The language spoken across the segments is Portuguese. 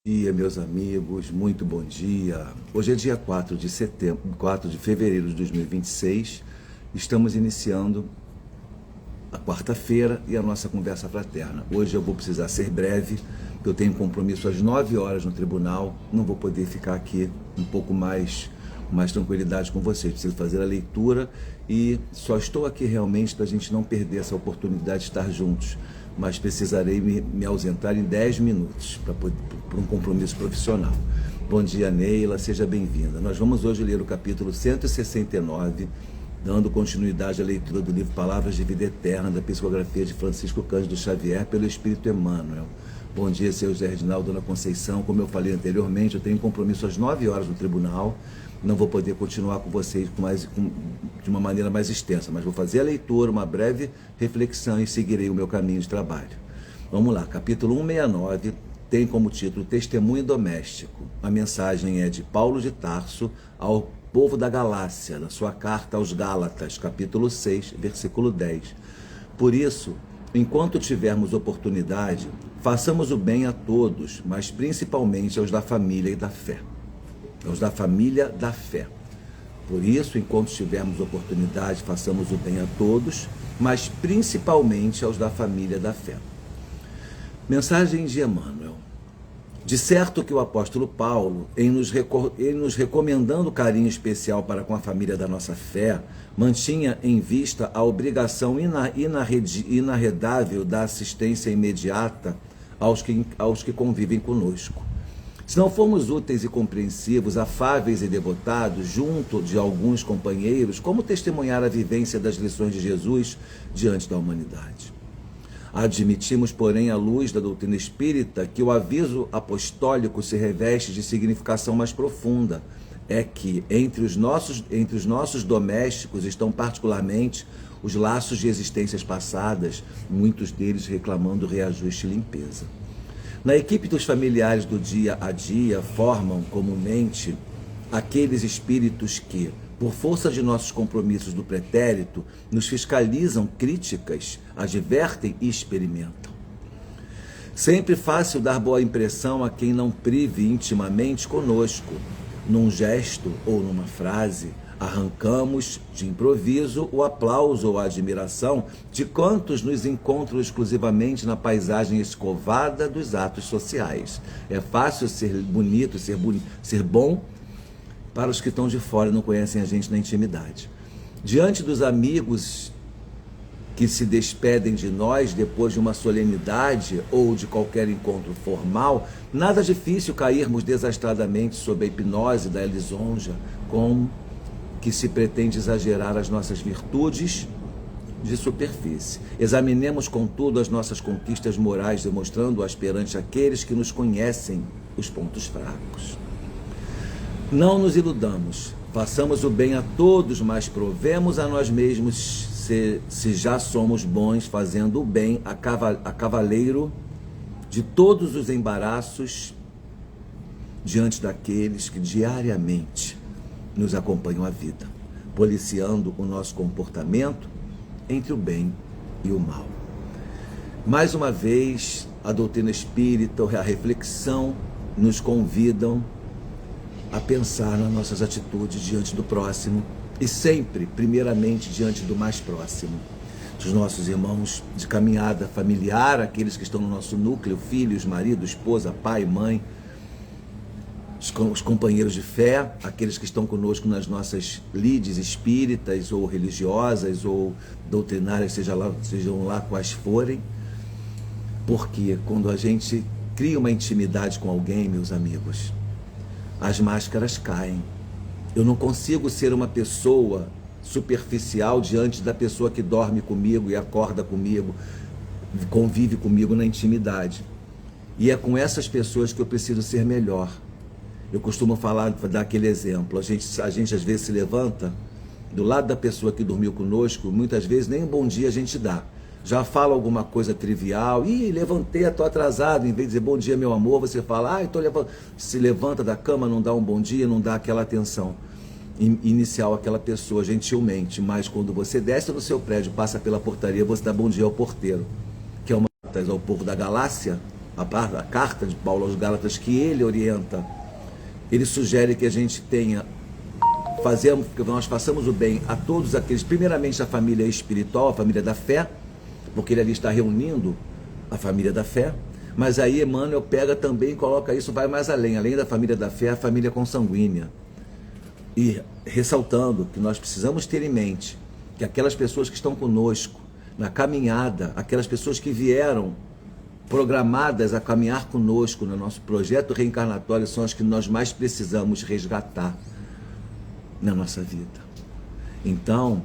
Dia, meus amigos, muito bom dia. Hoje é dia 4 de fevereiro de 2026. Estamos iniciando a quarta-feira e a nossa conversa fraterna. Hoje eu vou precisar ser breve, porque eu tenho um compromisso às 9 horas no tribunal. Não vou poder ficar aqui um pouco mais tranquilidade com vocês. Preciso fazer a leitura e só estou aqui realmente para a gente não perder essa oportunidade de estar juntos. Mas precisarei me ausentar em 10 minutos para um compromisso profissional. Bom dia, Neila, seja bem-vinda. Nós vamos hoje ler o capítulo 169, dando continuidade à leitura do livro Palavras de Vida Eterna, da psicografia de Francisco Cândido Xavier, pelo Espírito Emmanuel. Bom dia, seu José Reginaldo, Dona Conceição. Como eu falei anteriormente, eu tenho compromisso às 9 horas no tribunal. Não vou poder continuar com vocês de uma maneira mais extensa, mas vou fazer a leitura, uma breve reflexão e seguirei o meu caminho de trabalho. Vamos lá, capítulo 169 tem como título Testemunho Doméstico. A mensagem é de Paulo de Tarso ao povo da Galácia, na sua carta aos Gálatas, capítulo 6, versículo 10. Por isso, enquanto tivermos oportunidade, façamos o bem a todos, mas principalmente aos da família e da fé. Aos da família da fé. Por isso, enquanto tivermos oportunidade, façamos o bem a todos, mas principalmente aos da família da fé. Mensagem de Emmanuel. De certo que o apóstolo Paulo, em nos recomendando carinho especial para com a família da nossa fé, mantinha em vista a obrigação inarredável da assistência imediata aos que convivem conosco. Se não formos úteis e compreensivos, afáveis e devotados, junto de alguns companheiros, como testemunhar a vivência das lições de Jesus diante da humanidade? Admitimos, porém, à luz da doutrina espírita, que o aviso apostólico se reveste de significação mais profunda. É que entre os nossos domésticos estão particularmente os laços de existências passadas, muitos deles reclamando reajuste e limpeza. Na equipe dos familiares do dia a dia formam comumente aqueles espíritos que, por força de nossos compromissos do pretérito, nos fiscalizam críticas, advertem e experimentam. Sempre fácil dar boa impressão a quem não prive intimamente conosco. Num gesto ou numa frase, arrancamos de improviso o aplauso ou a admiração de quantos nos encontram exclusivamente na paisagem escovada dos atos sociais. É fácil ser bonito, ser bom para os que estão de fora e não conhecem a gente na intimidade. Diante dos amigos que se despedem de nós depois de uma solenidade ou de qualquer encontro formal, nada difícil cairmos desastradamente sob a hipnose da lisonja, com que se pretende exagerar as nossas virtudes de superfície. Examinemos, contudo, as nossas conquistas morais, demonstrando-as perante aqueles que nos conhecem os pontos fracos. Não nos iludamos, façamos o bem a todos, mas provemos a nós mesmos se já somos bons, fazendo o bem a cavaleiro de todos os embaraços diante daqueles que diariamente nos acompanham a vida, policiando o nosso comportamento entre o bem e o mal. Mais uma vez, a doutrina espírita, a reflexão nos convidam a pensar nas nossas atitudes diante do próximo e sempre, primeiramente, diante do mais próximo, dos nossos irmãos de caminhada familiar, aqueles que estão no nosso núcleo, filhos, marido, esposa, pai, mãe, os companheiros de fé, aqueles que estão conosco nas nossas lides espíritas ou religiosas ou doutrinárias, sejam lá quais forem, porque quando a gente cria uma intimidade com alguém, meus amigos, as máscaras caem. Eu não consigo ser uma pessoa superficial diante da pessoa que dorme comigo e acorda comigo, convive comigo na intimidade. E é com essas pessoas que eu preciso ser melhor. Eu costumo dar aquele exemplo. A gente às vezes se levanta do lado da pessoa que dormiu conosco, muitas vezes nem um bom dia a gente dá. Já fala alguma coisa trivial, levantei, estou atrasado, em vez de dizer bom dia, meu amor, você fala, se levanta da cama, não dá um bom dia, não dá aquela atenção inicial àquela pessoa, gentilmente, mas quando você desce no seu prédio, passa pela portaria, você dá bom dia ao porteiro, que é uma ao povo da Galácia, a carta de Paulo aos Gálatas que ele orienta, ele sugere que a gente tenha, que nós façamos o bem a todos aqueles, primeiramente a família espiritual, a família da fé, porque ele ali está reunindo a família da fé, mas aí Emmanuel pega também e coloca isso, vai mais além da família da fé, a família consanguínea, e ressaltando que nós precisamos ter em mente que aquelas pessoas que estão conosco na caminhada, aquelas pessoas que vieram programadas a caminhar conosco no nosso projeto reencarnatório, são as que nós mais precisamos resgatar na nossa vida. Então,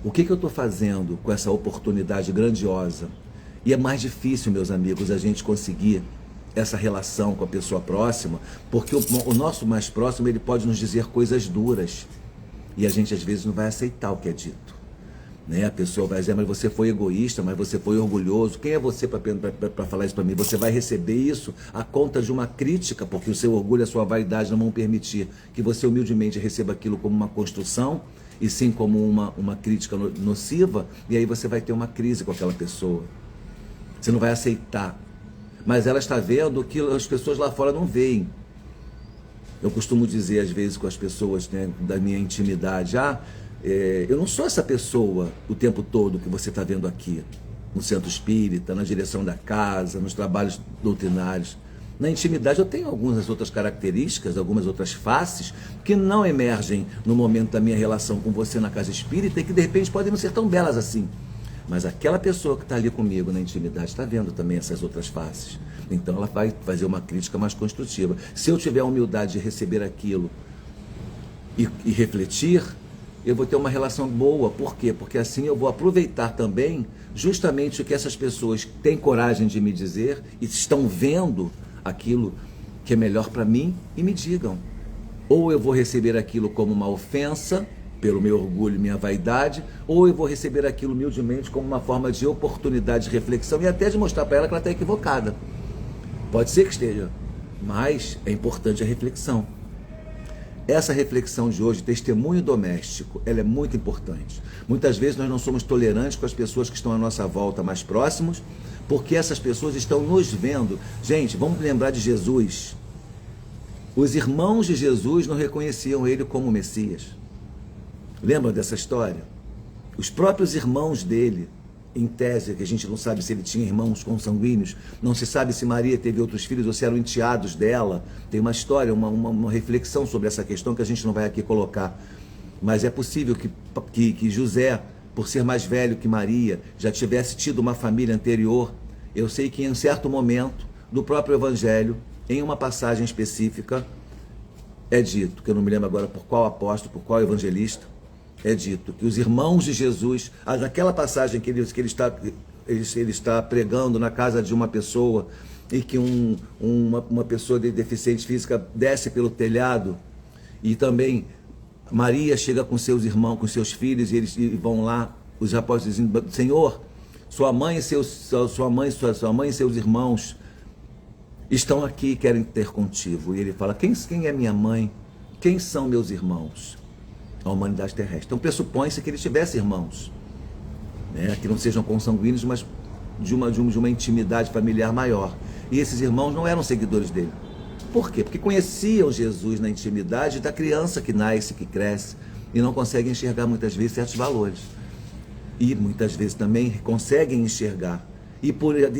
o que eu estou fazendo com essa oportunidade grandiosa? E é mais difícil, meus amigos, a gente conseguir essa relação com a pessoa próxima, porque o nosso mais próximo, ele pode nos dizer coisas duras, e a gente às vezes não vai aceitar o que é dito, né? A pessoa vai dizer, mas você foi egoísta, mas você foi orgulhoso. Quem é você para falar isso para mim? Você vai receber isso à conta de uma crítica, porque o seu orgulho e a sua vaidade não vão permitir que você humildemente receba aquilo como uma construção, e sim como uma crítica nociva, e aí você vai ter uma crise com aquela pessoa. Você não vai aceitar. Mas ela está vendo o que as pessoas lá fora não veem. Eu costumo dizer às vezes com as pessoas, né, da minha intimidade, eu não sou essa pessoa o tempo todo que você está vendo aqui, no centro espírita, na direção da casa, nos trabalhos doutrinários. Na intimidade eu tenho algumas outras características, algumas outras faces, que não emergem no momento da minha relação com você na casa espírita e que de repente podem não ser tão belas assim. Mas aquela pessoa que está ali comigo na intimidade está vendo também essas outras faces. Então ela vai fazer uma crítica mais construtiva. Se eu tiver a humildade de receber aquilo e refletir, eu vou ter uma relação boa. Por quê? Porque assim eu vou aproveitar também justamente o que essas pessoas têm coragem de me dizer e estão vendo aquilo que é melhor para mim e me digam. Ou eu vou receber aquilo como uma ofensa, pelo meu orgulho e minha vaidade, ou eu vou receber aquilo humildemente como uma forma de oportunidade de reflexão e até de mostrar para ela que ela está equivocada. Pode ser que esteja, mas é importante a reflexão. Essa reflexão de hoje, testemunho doméstico, ela é muito importante. Muitas vezes nós não somos tolerantes com as pessoas que estão à nossa volta mais próximos, porque essas pessoas estão nos vendo. Gente, vamos lembrar de Jesus. Os irmãos de Jesus não reconheciam ele como Messias. Lembram dessa história? Os próprios irmãos dele, em tese, que a gente não sabe se ele tinha irmãos consanguíneos, não se sabe se Maria teve outros filhos ou se eram enteados dela. Tem uma história, uma reflexão sobre essa questão que a gente não vai aqui colocar. Mas é possível que José, por ser mais velho que Maria, já tivesse tido uma família anterior. Eu sei que em um certo momento do próprio Evangelho, em uma passagem específica, é dito, que eu não me lembro agora por qual apóstolo, por qual evangelista, é dito que os irmãos de Jesus, naquela passagem que ele está pregando na casa de uma pessoa, e que uma pessoa deficiente física desce pelo telhado, e também Maria chega com seus irmãos, com seus filhos, e eles vão lá, os apóstolos dizem, Senhor, sua mãe e seus irmãos estão aqui e querem ter contigo. E ele fala, quem é minha mãe? Quem são meus irmãos? A humanidade terrestre. Então pressupõe-se que ele tivesse irmãos, né, que não sejam consanguíneos, mas de uma intimidade familiar maior. E esses irmãos não eram seguidores dele. Por quê? Porque conheciam Jesus na intimidade da criança que nasce, que cresce, e não conseguem enxergar muitas vezes certos valores. E muitas vezes também conseguem enxergar. E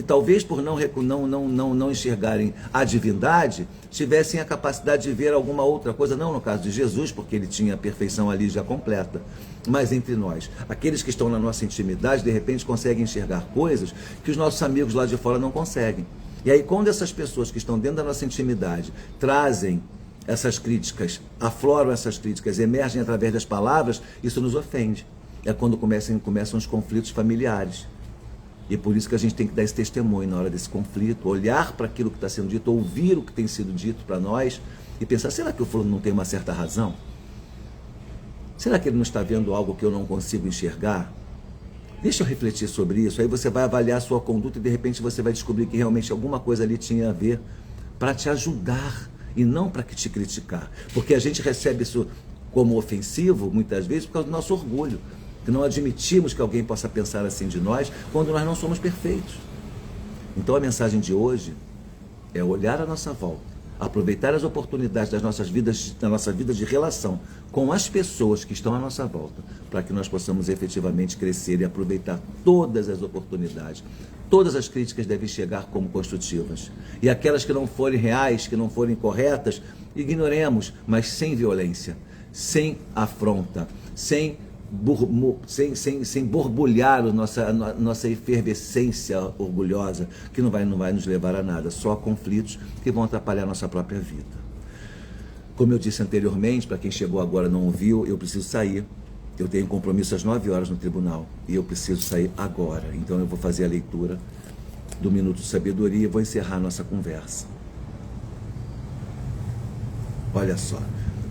talvez por não enxergarem a divindade, tivessem a capacidade de ver alguma outra coisa, não no caso de Jesus, porque ele tinha a perfeição ali já completa, mas entre nós, aqueles que estão na nossa intimidade, de repente conseguem enxergar coisas que os nossos amigos lá de fora não conseguem. E aí quando essas pessoas que estão dentro da nossa intimidade trazem essas críticas, afloram essas críticas, emergem através das palavras, isso nos ofende. É quando começam os conflitos familiares. E é por isso que a gente tem que dar esse testemunho na hora desse conflito, olhar para aquilo que está sendo dito, ouvir o que tem sido dito para nós e pensar, será que o fulano não tem uma certa razão? Será que ele não está vendo algo que eu não consigo enxergar? Deixa eu refletir sobre isso, aí você vai avaliar a sua conduta e de repente você vai descobrir que realmente alguma coisa ali tinha a ver para te ajudar e não para te criticar. Porque a gente recebe isso como ofensivo, muitas vezes, por causa do nosso orgulho. Que não admitimos que alguém possa pensar assim de nós, quando nós não somos perfeitos. Então a mensagem de hoje é olhar à nossa volta, aproveitar as oportunidades das nossas vidas, da nossa vida de relação com as pessoas que estão à nossa volta, para que nós possamos efetivamente crescer e aproveitar todas as oportunidades. Todas as críticas devem chegar como construtivas. E aquelas que não forem reais, que não forem corretas, ignoremos, mas sem violência, sem afronta, sem borbulhar a nossa efervescência orgulhosa, que não vai nos levar a nada, só a conflitos que vão atrapalhar a nossa própria vida. Como eu disse anteriormente, para quem chegou agora e não ouviu, eu preciso sair. Eu tenho um compromisso às 9 horas no tribunal e eu preciso sair agora. Então eu vou fazer a leitura do Minuto de Sabedoria e vou encerrar a nossa conversa. Olha só.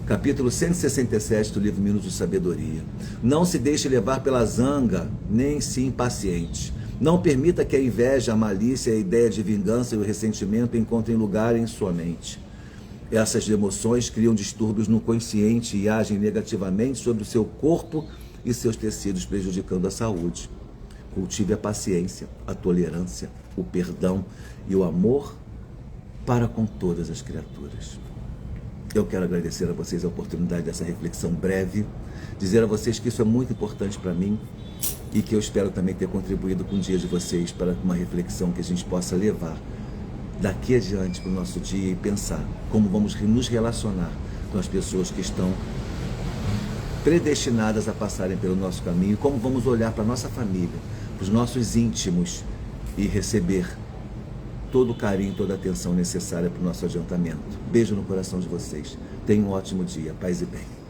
Capítulo 167 do livro Minutos de Sabedoria. Não se deixe levar pela zanga, nem se impaciente. Não permita que a inveja, a malícia, a ideia de vingança e o ressentimento encontrem lugar em sua mente. Essas emoções criam distúrbios no consciente e agem negativamente sobre o seu corpo e seus tecidos, prejudicando a saúde. Cultive a paciência, a tolerância, o perdão e o amor para com todas as criaturas. Eu quero agradecer a vocês a oportunidade dessa reflexão breve, dizer a vocês que isso é muito importante para mim e que eu espero também ter contribuído com o dia de vocês para uma reflexão que a gente possa levar daqui adiante para o nosso dia e pensar como vamos nos relacionar com as pessoas que estão predestinadas a passarem pelo nosso caminho, como vamos olhar para a nossa família, para os nossos íntimos e receber todo o carinho, toda a atenção necessária para o nosso adiantamento. Beijo no coração de vocês. Tenham um ótimo dia. Paz e bem.